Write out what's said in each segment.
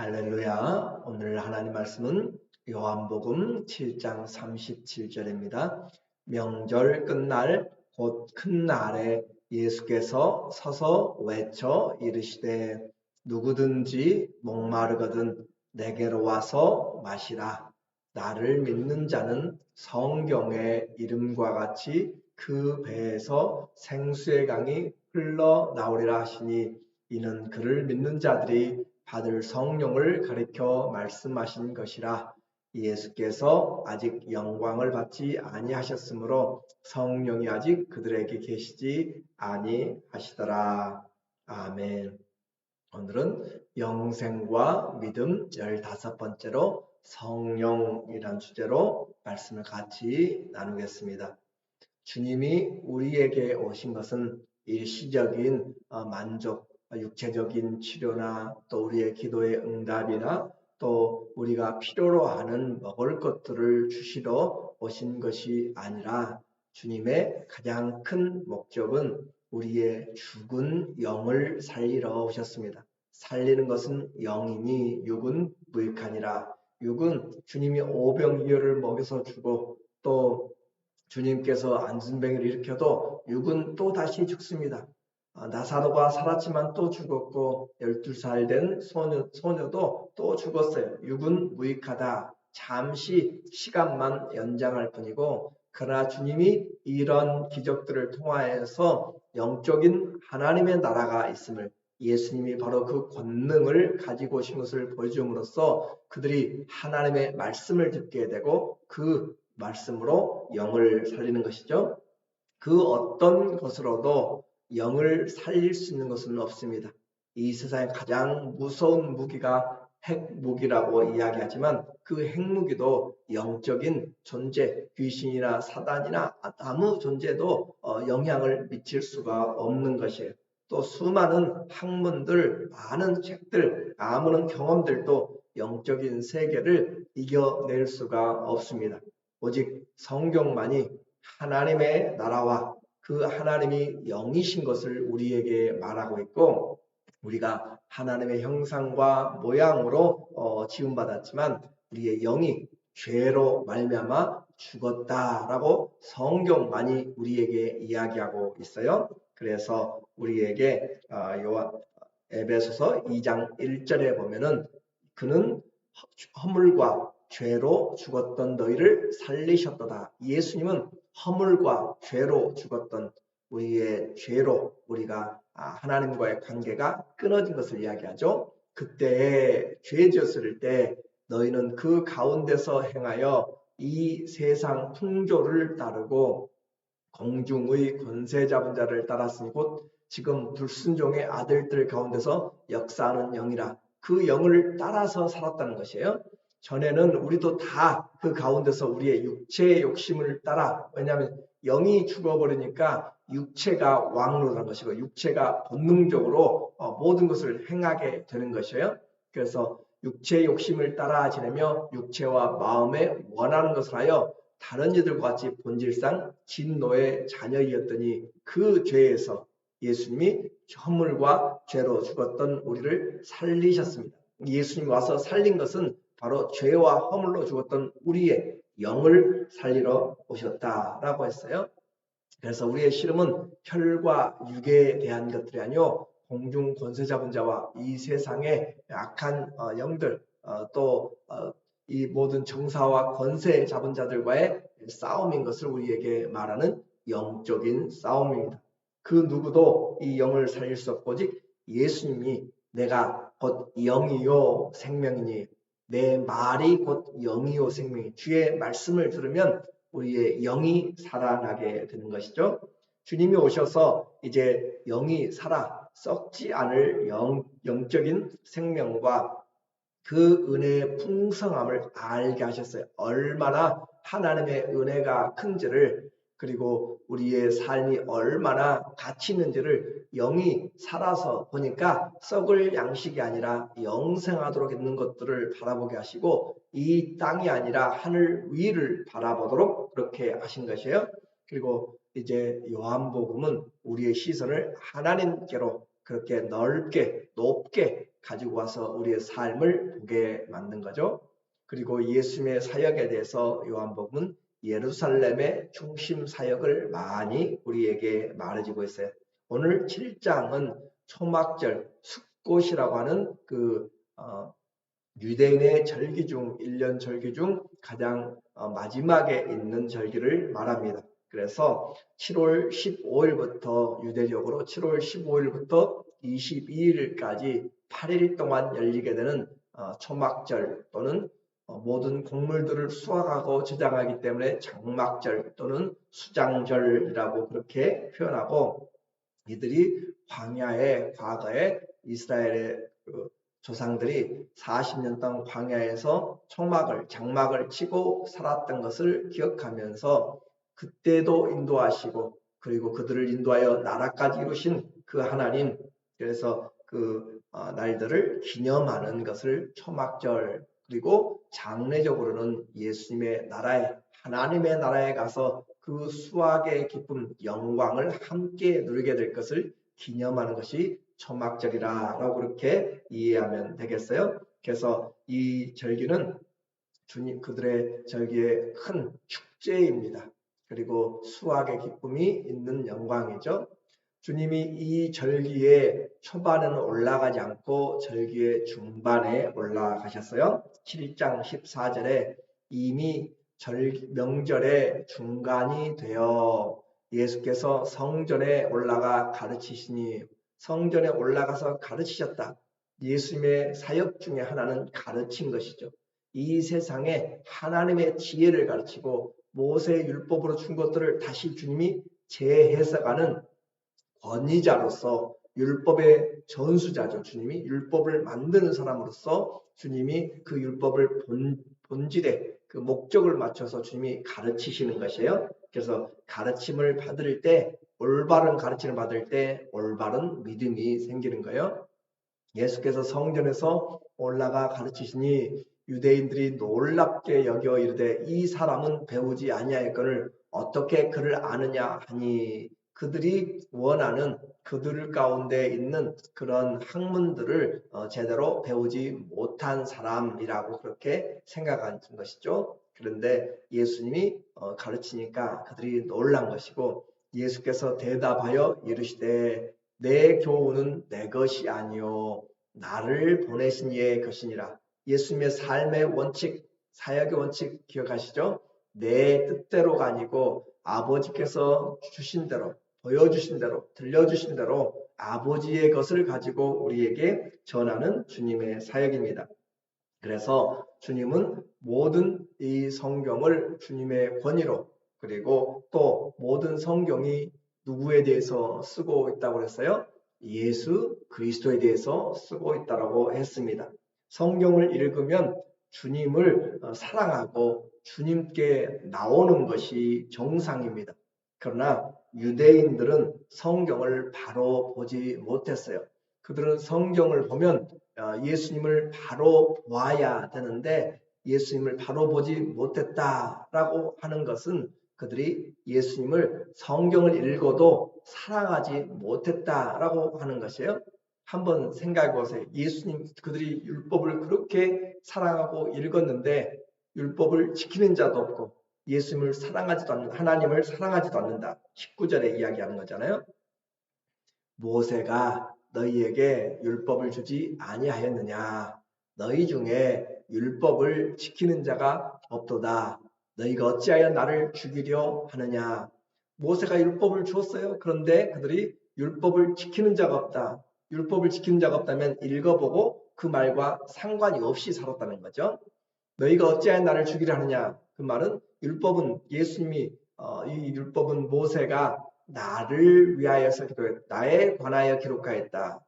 할렐루야. 오늘 하나님 말씀은 요한복음 7장 37절입니다. 명절 끝날 곧 큰 날에 예수께서 서서 외쳐 이르시되 누구든지 목마르거든 내게로 와서 마시라. 나를 믿는 자는 성경의 이름과 같이 그 배에서 생수의 강이 흘러나오리라 하시니 이는 그를 믿는 자들이 받을 성령을 가리켜 말씀하신 것이라. 예수께서 아직 영광을 받지 아니하셨으므로 성령이 아직 그들에게 계시지 아니하시더라. 아멘. 오늘은 영생과 믿음 15번째로 성령이란 주제로 말씀을 같이 나누겠습니다. 주님이 우리에게 오신 것은 일시적인 만족, 육체적인 치료나 또 우리의 기도의 응답이나 또 우리가 필요로 하는 먹을 것들을 주시러 오신 것이 아니라 주님의 가장 큰 목적은 우리의 죽은 영을 살리러 오셨습니다. 살리는 것은 영이니 육은 무익하니라. 육은 주님이 오병이어를 먹여서 주고 또 주님께서 안진뱅이를 일으켜도 육은 또 다시 죽습니다. 나사로가 살았지만 또 죽었고 12살 된 소녀도 또 죽었어요. 육은 무익하다. 잠시 시간만 연장할 뿐이고 그러나 주님이 이런 기적들을 통하여서 영적인 하나님의 나라가 있음을 예수님이 바로 그 권능을 가지고 오신 것을 보여줌으로써 그들이 하나님의 말씀을 듣게 되고 그 말씀으로 영을 살리는 것이죠. 그 어떤 것으로도 영을 살릴 수 있는 것은 없습니다. 이 세상에 가장 무서운 무기가 핵무기라고 이야기하지만 그 핵무기도 영적인 존재, 귀신이나 사단이나 아무 존재도 영향을 미칠 수가 없는 것이에요. 또 수많은 학문들, 많은 책들, 아무런 경험들도 영적인 세계를 이겨낼 수가 없습니다. 오직 성경만이 하나님의 나라와 그 하나님이 영이신 것을 우리에게 말하고 있고 우리가 하나님의 형상과 모양으로 지음받았지만 우리의 영이 죄로 말미암아 죽었다라고 성경만이 우리에게 이야기하고 있어요. 그래서 우리에게 에베소서 2장 1절에 보면은 그는 허물과 죄로 죽었던 너희를 살리셨도다. 예수님은 허물과 죄로 죽었던 우리의 죄로 우리가 하나님과의 관계가 끊어진 것을 이야기하죠. 그때 죄 지었을 때 너희는 그 가운데서 행하여 이 세상 풍조를 따르고 공중의 권세 잡은 자를 따랐으니 곧 지금 불순종의 아들들 가운데서 역사하는 영이라. 그 영을 따라서 살았다는 것이에요. 전에는 우리도 다 그 가운데서 우리의 육체의 욕심을 따라, 왜냐하면 영이 죽어버리니까 육체가 왕노릇한 것이고 육체가 본능적으로 모든 것을 행하게 되는 것이에요. 그래서 육체의 욕심을 따라 지내며 육체와 마음에 원하는 것을 하여 다른 이들과 같이 본질상 진노의 자녀이었더니 그 죄에서 예수님이 허물과 죄로 죽었던 우리를 살리셨습니다. 예수님이 와서 살린 것은 바로 죄와 허물로 죽었던 우리의 영을 살리러 오셨다라고 했어요. 그래서 우리의 씨름은 혈과 육에 대한 것들이 아니요 공중 권세 잡은 자와 이 세상의 악한 영들 또 이 모든 정사와 권세 잡은 자들과의 싸움인 것을 우리에게 말하는 영적인 싸움입니다. 그 누구도 이 영을 살릴 수 없고 오직 예수님이 내가 곧 영이요 생명이니 내 말이 곧 영이요 생명이 주의 말씀을 들으면 우리의 영이 살아나게 되는 것이죠. 주님이 오셔서 이제 영이 살아 썩지 않을 영적인 생명과 그 은혜의 풍성함을 알게 하셨어요. 얼마나 하나님의 은혜가 큰지를 그리고 우리의 삶이 얼마나 가치 있는지를 영이 살아서 보니까 썩을 양식이 아니라 영생하도록 있는 것들을 바라보게 하시고 이 땅이 아니라 하늘 위를 바라보도록 그렇게 하신 것이에요. 그리고 이제 요한복음은 우리의 시선을 하나님께로 그렇게 넓게 높게 가지고 와서 우리의 삶을 보게 만든 거죠. 그리고 예수님의 사역에 대해서 요한복음은 예루살렘의 중심 사역을 많이 우리에게 말해주고 있어요. 오늘 7장은 초막절, 숙곳이라고 하는 유대인의 절기 중 1년 절기 중 가장 마지막에 있는 절기를 말합니다. 그래서 7월 15일부터 유대적으로 7월 15일부터 22일까지 8일 동안 열리게 되는 초막절 또는 모든 곡물들을 수확하고 저장하기 때문에 장막절 또는 수장절이라고 그렇게 표현하고, 이들이 광야의 과거에 이스라엘의 조상들이 40년 동안 광야에서 장막을 치고 살았던 것을 기억하면서 그때도 인도하시고 그리고 그들을 인도하여 나라까지 이루신 그 하나님, 그래서 날들을 기념하는 것을 초막절, 그리고 장례적으로는 예수님의 나라에, 하나님의 나라에 가서 그 수확의 기쁨, 영광을 함께 누리게 될 것을 기념하는 것이 초막절이라고 그렇게 이해하면 되겠어요. 그래서 이 절기는 주님 그들의 절기의 큰 축제입니다. 그리고 수확의 기쁨이 있는 영광이죠. 주님이 이 절기의 초반에는 올라가지 않고 절기의 중반에 올라가셨어요. 7장 14절에 이미 명절의 중간이 되어 예수께서 성전에 올라가 가르치시니, 성전에 올라가서 가르치셨다. 예수님의 사역 중에 하나는 가르친 것이죠. 이 세상에 하나님의 지혜를 가르치고 모세의 율법으로 준 것들을 다시 주님이 재해석하는 권위자로서, 율법의 전수자죠. 주님이 율법을 만드는 사람으로서 주님이 그 율법을 본질에 그 목적을 맞춰서 주님이 가르치시는 것이에요. 그래서 가르침을 받을 때, 올바른 가르침을 받을 때 올바른 믿음이 생기는 거예요. 예수께서 성전에서 올라가 가르치시니 유대인들이 놀랍게 여겨 이르되 이 사람은 배우지 아니하였거늘 어떻게 그를 아느냐 하니, 그들이 원하는 그들 가운데 있는 그런 학문들을 제대로 배우지 못한 사람이라고 그렇게 생각한 것이죠. 그런데 예수님이 가르치니까 그들이 놀란 것이고, 예수께서 대답하여 이르시되 내 교훈은 내 것이 아니요 나를 보내신 이의 것이니라. 예수님의 삶의 원칙, 사역의 원칙 기억하시죠? 내 뜻대로가 아니고 아버지께서 주신 대로, 보여주신 대로, 들려주신 대로 아버지의 것을 가지고 우리에게 전하는 주님의 사역입니다. 그래서 주님은 모든 이 성경을 주님의 권위로, 그리고 또 모든 성경이 누구에 대해서 쓰고 있다고 했어요? 예수 그리스도에 대해서 쓰고 있다고 했습니다. 성경을 읽으면 주님을 사랑하고 주님께 나오는 것이 정상입니다. 그러나 유대인들은 성경을 바로 보지 못했어요. 그들은 성경을 보면 예수님을 바로 보아야 되는데 예수님을 바로 보지 못했다라고 하는 것은 그들이 예수님을 성경을 읽어도 사랑하지 못했다라고 하는 것이에요. 한번 생각해 보세요. 예수님, 그들이 율법을 그렇게 사랑하고 읽었는데 율법을 지키는 자도 없고 예수님을 사랑하지도 않는, 하나님을 사랑하지도 않는다. 19절에 이야기하는 거잖아요. 모세가 너희에게 율법을 주지 아니하였느냐? 너희 중에 율법을 지키는 자가 없도다. 너희가 어찌하여 나를 죽이려 하느냐? 모세가 율법을 주었어요. 그런데 그들이 율법을 지키는 자가 없다. 율법을 지키는 자가 없다면 읽어보고 그 말과 상관이 없이 살았다는 거죠. 너희가 어찌하여 나를 죽이려 하느냐? 그 말은 율법은 예수님이 이 율법은 모세가 나를 위하여서 기록했다. 나에 관하여 기록하였다.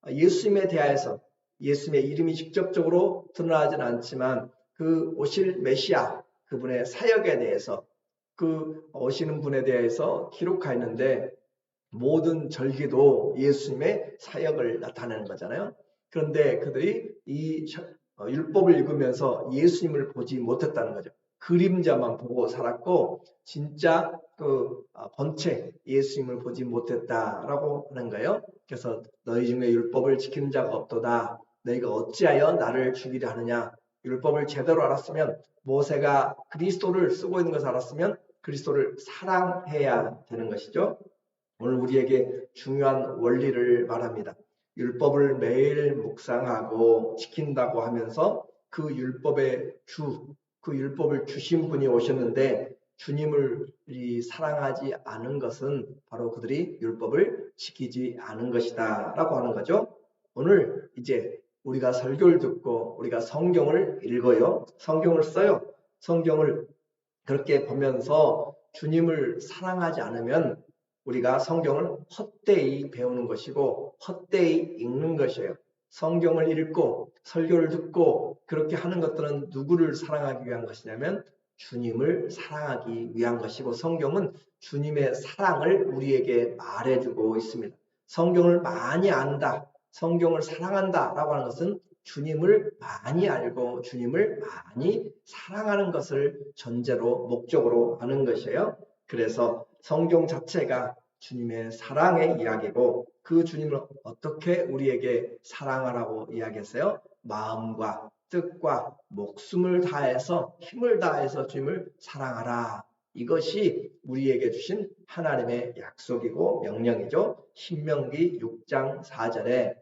예수님에 대하여서, 예수님의 이름이 직접적으로 드러나진 않지만 그 오실 메시아, 그분의 사역에 대해서, 그 오시는 분에 대해서 기록하였는데 모든 절기도 예수님의 사역을 나타내는 거잖아요. 그런데 그들이 이 율법을 읽으면서 예수님을 보지 못했다는 거죠. 그림자만 보고 살았고 진짜 본체 예수님을 보지 못했다라고 하는 거예요. 그래서 너희 중에 율법을 지키는 자가 없도다. 너희가 어찌하여 나를 죽이려 하느냐. 율법을 제대로 알았으면 모세가 그리스도를 쓰고 있는 것을 알았으면 그리스도를 사랑해야 되는 것이죠. 오늘 우리에게 중요한 원리를 말합니다. 율법을 매일 묵상하고 지킨다고 하면서 그 율법의 그 율법을 주신 분이 오셨는데 주님을 사랑하지 않은 것은 바로 그들이 율법을 지키지 않은 것이다 라고 하는 거죠. 오늘 이제 우리가 설교를 듣고 우리가 성경을 읽어요. 성경을 써요. 성경을 그렇게 보면서 주님을 사랑하지 않으면 우리가 성경을 헛되이 배우는 것이고 헛되이 읽는 것이에요. 성경을 읽고 설교를 듣고 그렇게 하는 것들은 누구를 사랑하기 위한 것이냐면 주님을 사랑하기 위한 것이고 성경은 주님의 사랑을 우리에게 말해주고 있습니다. 성경을 많이 안다, 성경을 사랑한다 라고 하는 것은 주님을 많이 알고 주님을 많이 사랑하는 것을 전제로 목적으로 하는 것이에요. 그래서 성경 자체가 주님의 사랑의 이야기고 그 주님을 어떻게 우리에게 사랑하라고 이야기했어요? 마음과 뜻과 목숨을 다해서 힘을 다해서 주님을 사랑하라. 이것이 우리에게 주신 하나님의 약속이고 명령이죠. 신명기 6장 4절에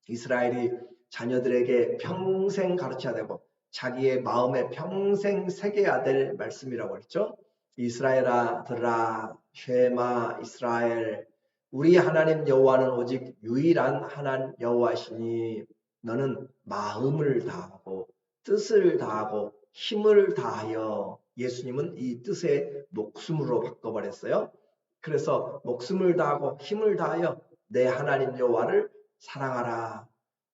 이스라엘이 자녀들에게 평생 가르쳐야 되고 자기의 마음에 평생 새겨야 될 말씀이라고 했죠. 이스라엘아 들으라 쉐마 이스라엘 우리 하나님 여호와는 오직 유일한 하나님 여호와시니 너는 마음을 다하고 뜻을 다하고 힘을 다하여 예수님은 이 뜻의 목숨으로 바꿔버렸어요. 그래서 목숨을 다하고 힘을 다하여 내 하나님 여호와를 사랑하라.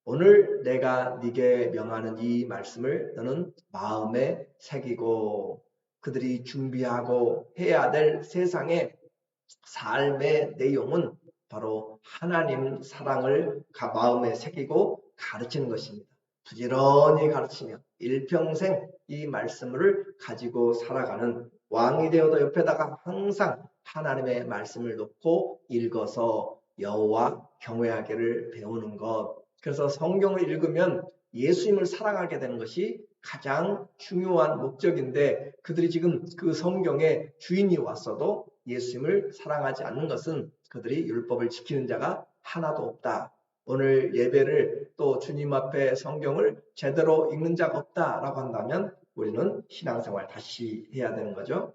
오늘 내가 네게 명하는 이 말씀을 너는 마음에 새기고 그들이 준비하고 해야 될 세상의 삶의 내용은 바로 하나님 사랑을 마음에 새기고 가르치는 것입니다. 부지런히 가르치며 일평생 이 말씀을 가지고 살아가는 왕이 되어도 옆에다가 항상 하나님의 말씀을 놓고 읽어서 여호와 경외하기를 배우는 것. 그래서 성경을 읽으면 예수님을 사랑하게 되는 것이 가장 중요한 목적인데 그들이 지금 그 성경의 주인이 왔어도 예수님을 사랑하지 않는 것은 그들이 율법을 지키는 자가 하나도 없다. 오늘 예배를 또 주님 앞에 성경을 제대로 읽는 자가 없다라고 한다면 우리는 신앙생활 다시 해야 되는 거죠.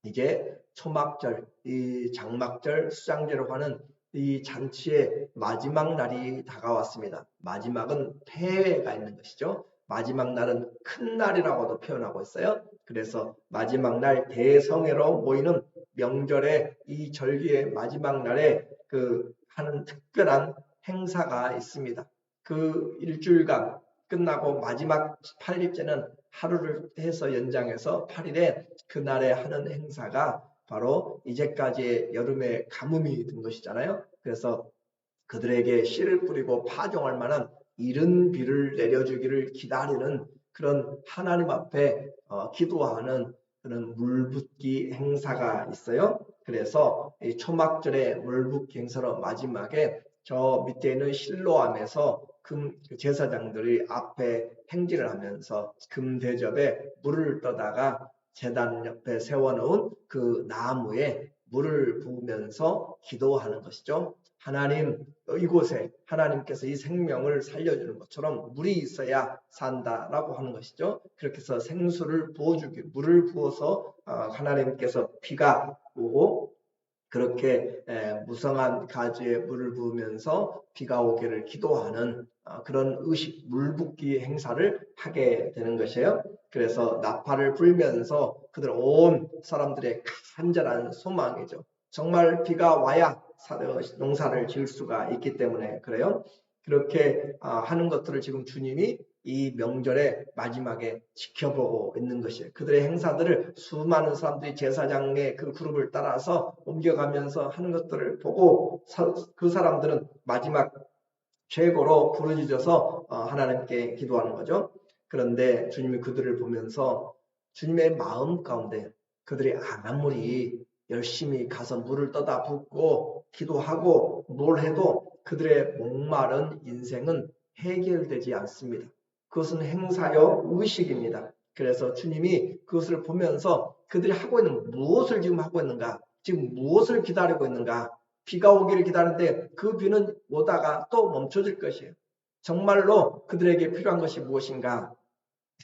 이제 초막절, 이 장막절, 수장제로 하는 이 잔치의 마지막 날이 다가왔습니다. 마지막은 폐회가 있는 것이죠. 마지막 날은 큰 날이라고도 표현하고 있어요. 그래서 마지막 날 대성회로 모이는 명절의 이 절기의 마지막 날에 하는 특별한 행사가 있습니다. 그 일주일간 끝나고 마지막 8일째는 하루를 해서 연장해서 8일에 그날에 하는 행사가 바로 이제까지의 여름에 가뭄이 든 것이잖아요. 그래서 그들에게 씨를 뿌리고 파종할 만한 이른 비를 내려주기를 기다리는 그런 하나님 앞에 기도하는 그런 물붓기 행사가 있어요. 그래서 이 초막절의 물붓기 행사로 마지막에 저 밑에 있는 실로암에서 제사장들이 앞에 행진을 하면서 금 대접에 물을 떠다가 제단 옆에 세워놓은 그 나무에 물을 부으면서 기도하는 것이죠. 하나님, 이곳에 하나님께서 이 생명을 살려주는 것처럼 물이 있어야 산다라고 하는 것이죠. 그렇게 해서 생수를 부어주기, 물을 부어서 하나님께서 비가 오고 그렇게 무성한 가지에 물을 부으면서 비가 오기를 기도하는 그런 의식, 물붓기 행사를 하게 되는 것이에요. 그래서 나팔을 불면서 그들 온 사람들의 간절한 소망이죠. 정말 비가 와야 농사를 지을 수가 있기 때문에 그래요. 그렇게 하는 것들을 지금 주님이 이 명절의 마지막에 지켜보고 있는 것이에요. 그들의 행사들을 수많은 사람들이 제사장의 그 그룹을 따라서 옮겨가면서 하는 것들을 보고 그 사람들은 마지막 최고로 부르짖어서 하나님께 기도하는 거죠. 그런데 주님이 그들을 보면서 주님의 마음 가운데 그들이 아무리 열심히 가서 물을 떠다 붓고 기도하고 뭘 해도 그들의 목마른 인생은 해결되지 않습니다. 그것은 행사요 의식입니다. 그래서 주님이 그것을 보면서 그들이 하고 있는 무엇을 지금 하고 있는가, 지금 무엇을 기다리고 있는가, 비가 오기를 기다리는데 그 비는 오다가 또 멈춰질 것이에요. 정말로 그들에게 필요한 것이 무엇인가?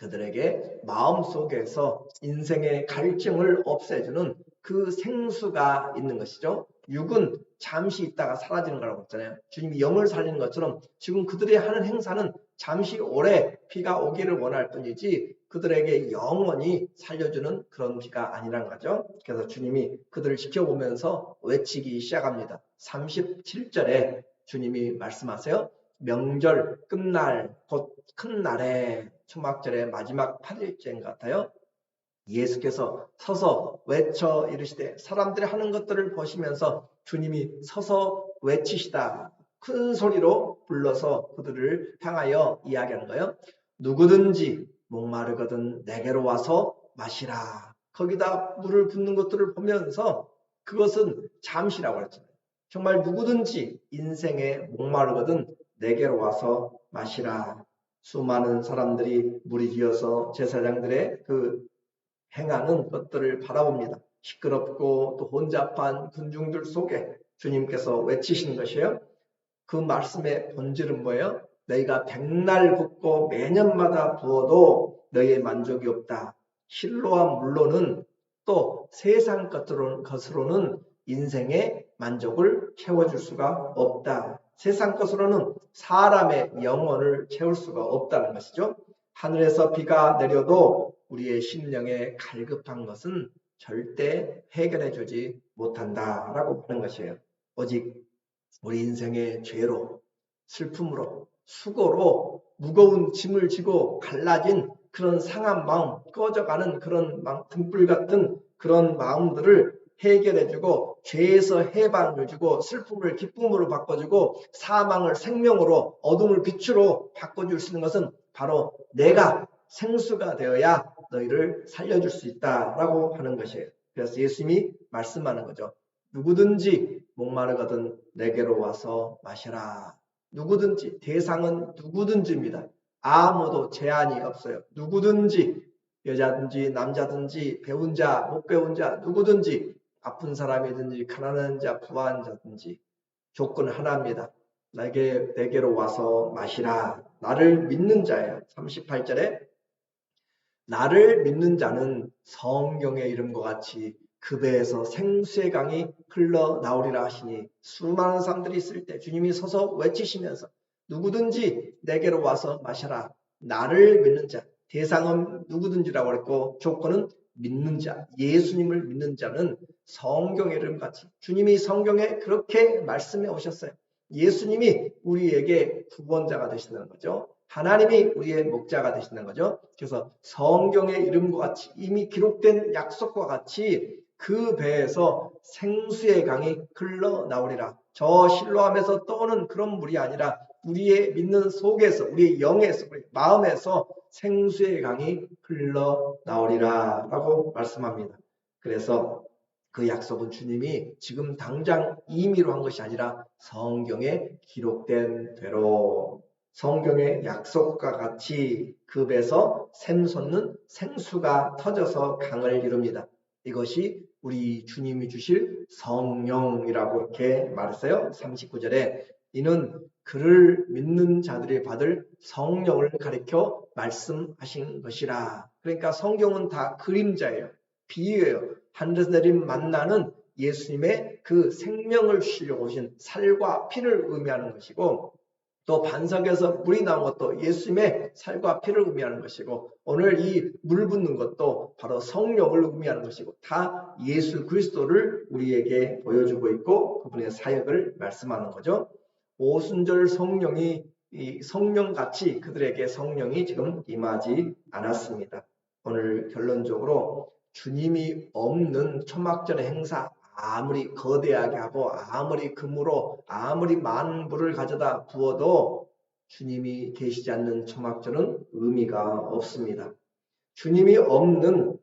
그들에게 마음속에서 인생의 갈증을 없애주는 그 생수가 있는 것이죠. 육은 잠시 있다가 사라지는 거라고 했잖아요. 주님이 영을 살리는 것처럼 지금 그들이 하는 행사는 잠시 오래 비가 오기를 원할 뿐이지 그들에게 영원히 살려주는 그런 비가 아니란 거죠. 그래서 주님이 그들을 지켜보면서 외치기 시작합니다. 37절에 주님이 말씀하세요. 명절 끝날 곧 큰 날에 초막절의 마지막 8일째인 것 같아요. 예수께서 서서 외쳐 이르시되 사람들이 하는 것들을 보시면서 주님이 서서 외치시다. 큰 소리로 불러서 그들을 향하여 이야기하는 거예요. 누구든지 목마르거든 내게로 와서 마시라. 거기다 물을 붓는 것들을 보면서 그것은 잠시라고 했잖아요. 정말 누구든지 인생에 목마르거든 내게로 와서 마시라. 수많은 사람들이 물이 기어서 제사장들의 그 행하는 것들을 바라봅니다. 시끄럽고 또 혼잡한 군중들 속에 주님께서 외치시는 것이에요. 그 말씀의 본질은 뭐예요? 너희가 백날 붓고 매년마다 부어도 너희의 만족이 없다. 실로와 물로는 또 세상 것으로는 인생의 만족을 채워줄 수가 없다. 세상 것으로는 사람의 영혼을 채울 수가 없다는 것이죠. 하늘에서 비가 내려도 우리의 심령에 갈급한 것은 절대 해결해 주지 못한다라고 하는 것이에요. 오직 우리 인생의 죄로, 슬픔으로, 수고로 무거운 짐을 지고 갈라진 그런 상한 마음, 꺼져가는 그런 등불 같은 그런 마음들을 해결해주고 죄에서 해방을 주고 슬픔을 기쁨으로 바꿔주고 사망을 생명으로 어둠을 빛으로 바꿔줄 수 있는 것은 바로 내가 생수가 되어야 너희를 살려줄 수 있다라고 하는 것이에요. 그래서 예수님이 말씀하는 거죠. 누구든지 목마르거든 내게로 와서 마시라. 누구든지, 대상은 누구든지입니다. 아무도 제한이 없어요. 누구든지, 여자든지 남자든지 배운 자, 못 배운 자, 누구든지 아픈 사람이든지 가난한 자, 부한 자든지 조건 하나입니다. 내게로 와서 마시라. 나를 믿는 자예요. 38절에 나를 믿는 자는 성경의 이름과 같이 그 배에서 생수의 강이 흘러나오리라 하시니 수많은 사람들이 있을 때 주님이 서서 외치시면서 누구든지 내게로 와서 마셔라. 나를 믿는 자, 대상은 누구든지라고 했고 조건은 믿는 자, 예수님을 믿는 자는 성경의 이름 같이 주님이 성경에 그렇게 말씀해 오셨어요. 예수님이 우리에게 구원자가 되시는 거죠. 하나님이 우리의 목자가 되시는 거죠. 그래서 성경의 이름과 같이 이미 기록된 약속과 같이 그 배에서 생수의 강이 흘러나오리라. 저 실로암에서 떠오는 그런 물이 아니라 우리의 믿는 속에서, 우리의 영에서, 우리 마음에서 생수의 강이 흘러나오리라 라고 말씀합니다. 그래서 그 약속은 주님이 지금 당장 임의로 한 것이 아니라 성경에 기록된 대로 성경의 약속과 같이 그 배에서 샘솟는 생수가 터져서 강을 이룹니다. 이것이 우리 주님이 주실 성령이라고 이렇게 말했어요. 39절에 이는 그를 믿는 자들이 받을 성령을 가리켜 말씀하신 것이라. 그러니까 성경은 다 그림자예요. 비유예요. 하늘에서 내린 만나는 예수님의 그 생명을 주시려고 오신 살과 피를 의미하는 것이고 또 반석에서 물이 나온 것도 예수님의 살과 피를 의미하는 것이고 오늘 이 물 붓는 것도 바로 성령을 의미하는 것이고 다 예수 그리스도를 우리에게 보여주고 있고 그분의 사역을 말씀하는 거죠. 오순절 성령이 성령같이 그들에게 성령이 지금 임하지 않았습니다. 오늘 결론적으로 주님이 없는 초막절의 행사 아무리 거대하게 하고 아무리 금으로 아무리 많은 물을 가져다 부어도 주님이 계시지 않는 초막절은 의미가 없습니다. 주님이 없는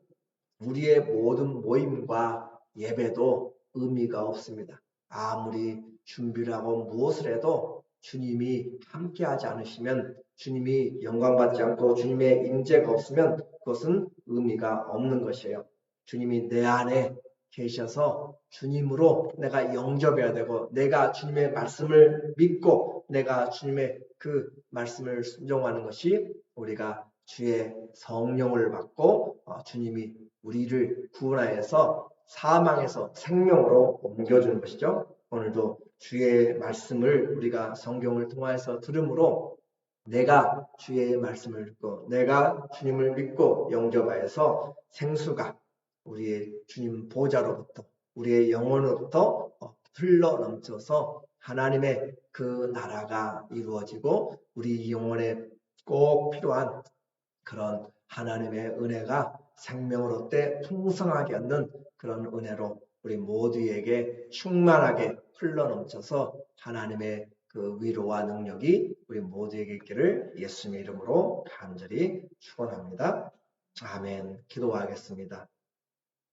우리의 모든 모임과 예배도 의미가 없습니다. 아무리 준비를 하고 무엇을 해도 주님이 함께하지 않으시면, 주님이 영광받지 않고 주님의 임재가 없으면 그것은 의미가 없는 것이에요. 주님이 내 안에 계셔서 주님으로 내가 영접해야 되고, 내가 주님의 말씀을 믿고 내가 주님의 그 말씀을 순종하는 것이 우리가 주의 성령을 받고 주님이 우리를 구원하여서 사망에서 생명으로 옮겨주는 것이죠. 오늘도 주의 말씀을 우리가 성경을 통해서 들으므로 내가 주의 말씀을 듣고 내가 주님을 믿고 영접하여서 생수가 우리의 주님 보좌로부터 우리의 영혼으로부터 흘러 넘쳐서 하나님의 그 나라가 이루어지고 우리 영혼에 꼭 필요한 그런 하나님의 은혜가 생명을 얻되 풍성하게 얻는 그런 은혜로 우리 모두에게 충만하게 흘러넘쳐서 하나님의 그 위로와 능력이 우리 모두에게 있기를 예수님의 이름으로 간절히 축원합니다. 아멘. 기도하겠습니다.